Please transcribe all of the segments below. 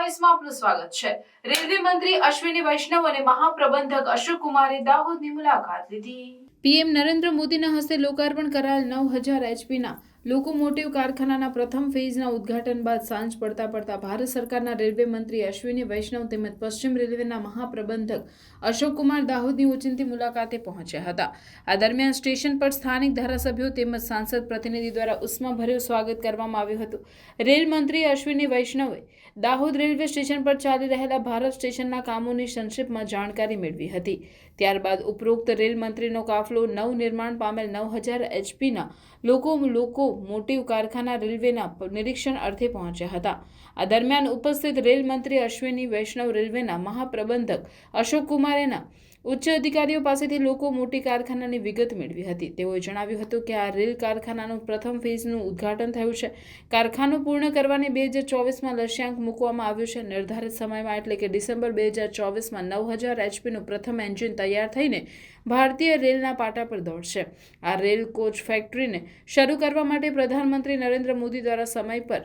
24 માં આપનું સ્વાગત છે। રેલવે મંત્રી અશ્વિની વૈષ્ણવ અને મહાપ્રબંધક અશોક કુમારે દાહોદની મુલાકાત લીધી। પીએમ નરેન્દ્ર મોદીના હસ્તે લોકાર્પણ કરાયેલ 9000 એચપીના લોકોમોટિવ કારખાનાના પ્રથમ ફેઝના ઉદ્ઘાટન બાદ સાંજ પડતા ભારત સરકારના રેલવે મંત્રી અશ્વિની વૈષ્ણવ તેમજ પશ્ચિમ રેલવેના મહાપ્રબંધક અશોક કુમાર દાહોદની ઓચિંતી મુલાકાતે પહોંચ્યા હતા। આ દરમિયાન સ્ટેશન પર સ્થાનિક ધારાસભ્યો તેમજ સાંસદ પ્રતિનિધિ દ્વારા ઉષ્માભર્યું સ્વાગત કરવામાં આવ્યું હતું। રેલ મંત્રી અશ્વિની વૈષ્ણવે દાહોદ રેલવે સ્ટેશન પર ચાલી રહેલા ભારત સ્ટેશનના કામોની સંક્ષિપ્તમાં જાણકારી મેળવી હતી। ત્યારબાદ ઉપરોક્ત રેલ મંત્રીનો કાફલો નવનિર્માણ પામેલ 9000 એચપીના લોકોમોટિવ કારખાના રેલવેના નિરીક્ષણ અર્થે પહોંચ્યા હતા। આ દરમિયાન ઉપસ્થિત રેલ મંત્રી અશ્વિની વૈષ્ણવ રેલવેના મહાપ્રબંધક અશોક કુમારેના ઉચ્ચ અધિકારીઓ પાસેથી લોકોમોટિવ કારખાનાની વિગત મેળવી હતી। તેઓએ જણાવ્યું હતું કે આ રેલ કારખાનાનું પ્રથમ ફેઝનું ઉદ્ઘાટન થયું છે। કારખાનું પૂર્ણ કરવાની 2024માં લક્ષ્યાંક મૂકવામાં આવ્યું છે। નિર્ધારિત સમયમાં એટલે કે ડિસેમ્બર 2024માં 9000 એચપીનું પ્રથમ એન્જિન તૈયાર થઈને ભારતીય રેલના પાટા પર દોડશે। આ રેલ કોચ ફેક્ટરીને શરૂ કરવા માટે પ્રધાનમંત્રી નરેન્દ્ર મોદી દ્વારા સમય પર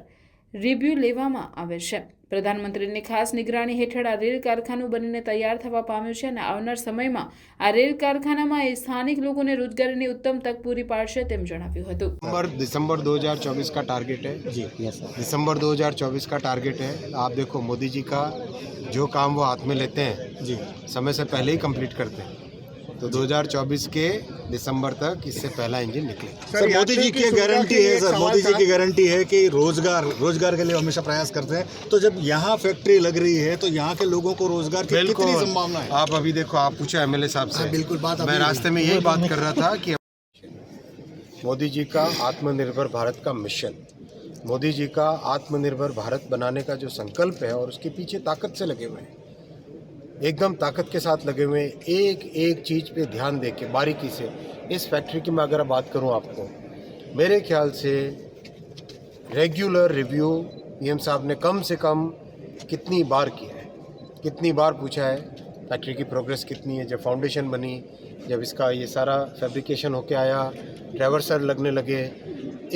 રિવ્યૂ લેવામાં આવે છે। પ્રધાનમંત્રીની ખાસ નિગરાણી હેઠળ આ રેલ કારખાનું બનીને તૈયાર થવા પામ્યું છે અને આવનાર સમયમાં આ રેલ કારખાનામાં સ્થાનિક લોકોને રોજગારીની ઉત્તમ તક પૂરી પાડશે તેમ જણાવ્યું હતું। दिसंबर 2024 का टारगेट है जी। Yes sir. दिसंबर 2024 का टारगेट है। आप देखो मोदी जी का जो काम वो हाथ में लेते हैं जी, समय से पहले ही कंप्लीट करते हैं। तो 2024 के दिसंबर तक इससे पहला इंजन निकले। सर मोदी जी की गारंटी है, सर मोदी जी की गारंटी है कि रोजगार के लिए हमेशा प्रयास करते हैं। तो जब यहाँ फैक्ट्री लग रही है तो यहाँ के लोगों को रोजगार की कितनी संभावना है? आप अभी देखो, आप पूछो एमएलए साहब से। बिल्कुल बात मैं रास्ते में यही बात कर रहा था कि मोदी जी का आत्मनिर्भर भारत का मिशन, मोदी जी का आत्मनिर्भर भारत बनाने का जो संकल्प है और उसके पीछे ताकत से लगे हुए हैं, एकदम ताकत के साथ लगे हुए हैं। एक एक चीज़ पे ध्यान दे के बारीकी से इस फैक्ट्री की मैं अगर बात करूं आपको, मेरे ख्याल से रेगुलर रिव्यू पीएम साहब ने कम से कम कितनी बार किया है, कितनी बार पूछा है फैक्ट्री की प्रोग्रेस कितनी है। जब फाउंडेशन बनी, जब इसका ये सारा फैब्रिकेशन होके आया, ट्रैवर्सर लगने लगे,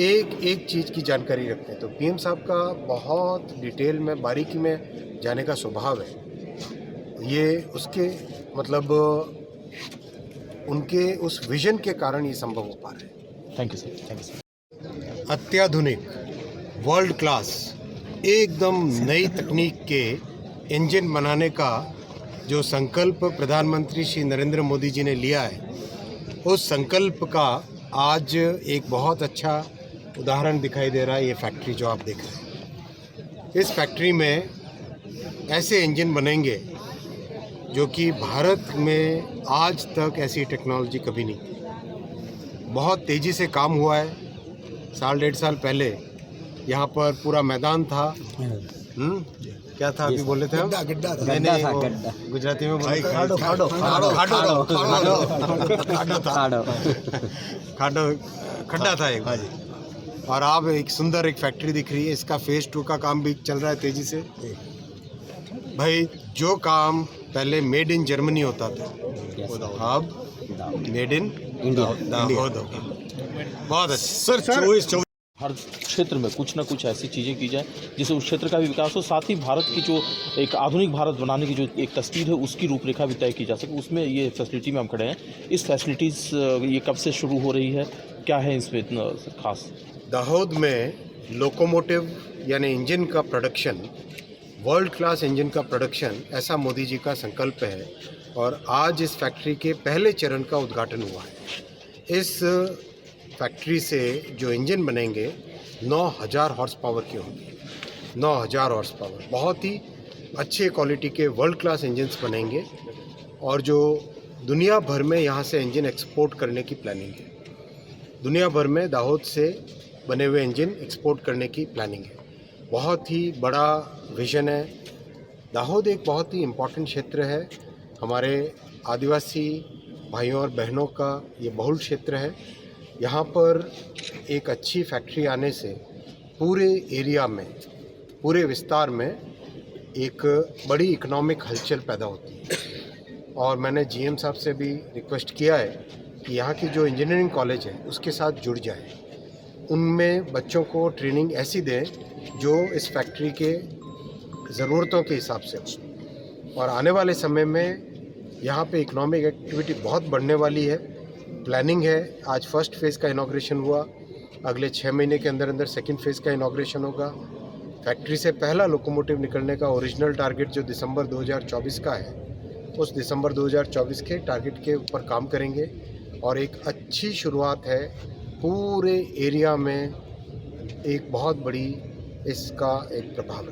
एक एक चीज़ की जानकारी रखते हैं। तो पीएम साहब का बहुत डिटेल में बारीकी में जाने का स्वभाव है। ये उसके मतलब उनके उस विजन के कारण ये संभव हो पा रहा है। Thank you sir, thank you sir. अत्याधुनिक वर्ल्ड क्लास एकदम नई तकनीक के इंजन बनाने का जो संकल्प प्रधानमंत्री श्री नरेंद्र मोदी जी ने लिया है, उस संकल्प का आज एक बहुत अच्छा उदाहरण दिखाई दे रहा है। ये फैक्ट्री जो आप देख रहे हैं, इस फैक्ट्री में ऐसे इंजन बनेंगे जो कि भारत में आज तक ऐसी टेक्नोलॉजी कभी नहीं थी। बहुत तेज़ी से काम हुआ है। 1.5 साल पहले यहाँ पर पूरा मैदान था। क्या था अभी बोले थे हम? नहीं, गुजराती में बोले खड्डा था एक। और अब एक सुंदर एक फैक्ट्री दिख रही है। इसका फेज 2 का काम भी चल रहा है तेज़ी से। भाई जो काम पहले मेड इन जर्मनी होता था, अब मेड इन दाहोद होगा। बहुत अच्छा सर 24 हर क्षेत्र में कुछ ना कुछ ऐसी चीज़ें की जाए जिससे उस क्षेत्र का भी विकास हो, साथ ही भारत की जो एक आधुनिक भारत बनाने की जो एक तस्वीर है उसकी रूपरेखा भी तय की जा सके। उसमें ये फैसिलिटी में हम खड़े हैं। इस फैसिलिटीज़ ये कब से शुरू हो रही है, क्या है इसमें इतना खास? दाहोद में लोकोमोटिव यानी इंजन का प्रोडक्शन, वर्ल्ड क्लास इंजन का प्रोडक्शन, ऐसा मोदी जी का संकल्प है। और आज इस फैक्ट्री के पहले चरण का उद्घाटन हुआ है। इस फैक्ट्री से जो इंजन बनेंगे 9000 हॉर्स पावर के होंगे। 9000 हॉर्स पावर, बहुत ही अच्छे क्वालिटी के वर्ल्ड क्लास इंजन्स बनेंगे। और जो दुनिया भर में यहाँ से इंजन एक्सपोर्ट करने की प्लानिंग है। दुनिया भर में दाहोद से बने हुए इंजन एक्सपोर्ट करने की प्लानिंग है। बहुत ही बड़ा विजन है। दाहोद एक बहुत ही इम्पोर्टेंट क्षेत्र है। हमारे आदिवासी भाइयों और बहनों का ये बहुल क्षेत्र है। यहाँ पर एक अच्छी फैक्ट्री आने से पूरे एरिया में, पूरे विस्तार में एक बड़ी इकोनॉमिक हलचल पैदा होती है। और मैंने जीएम साहब से भी रिक्वेस्ट किया है कि यहाँ की जो इंजीनियरिंग कॉलेज है उसके साथ जुड़ जाए। उनमें बच्चों को ट्रेनिंग ऐसी दें जो इस फैक्ट्री के ज़रूरतों के हिसाब से हो। और आने वाले समय में यहाँ पे इकोनॉमिक एक्टिविटी बहुत बढ़ने वाली है। प्लानिंग है। आज फर्स्ट फेज़ का इनॉग्रेशन हुआ, अगले 6 महीने के अंदर अंदर सेकंड फेज़ का इनॉग्रेशन होगा। फैक्ट्री से पहला लोकोमोटिव निकलने का ओरिजिनल टारगेट जो दिसंबर 2024 का है, उस दिसंबर 2024 के टारगेट के ऊपर काम करेंगे और एक अच्छी शुरुआत है। पूरे एरिया में एक बहुत बड़ी इसका एक प्रभाव है।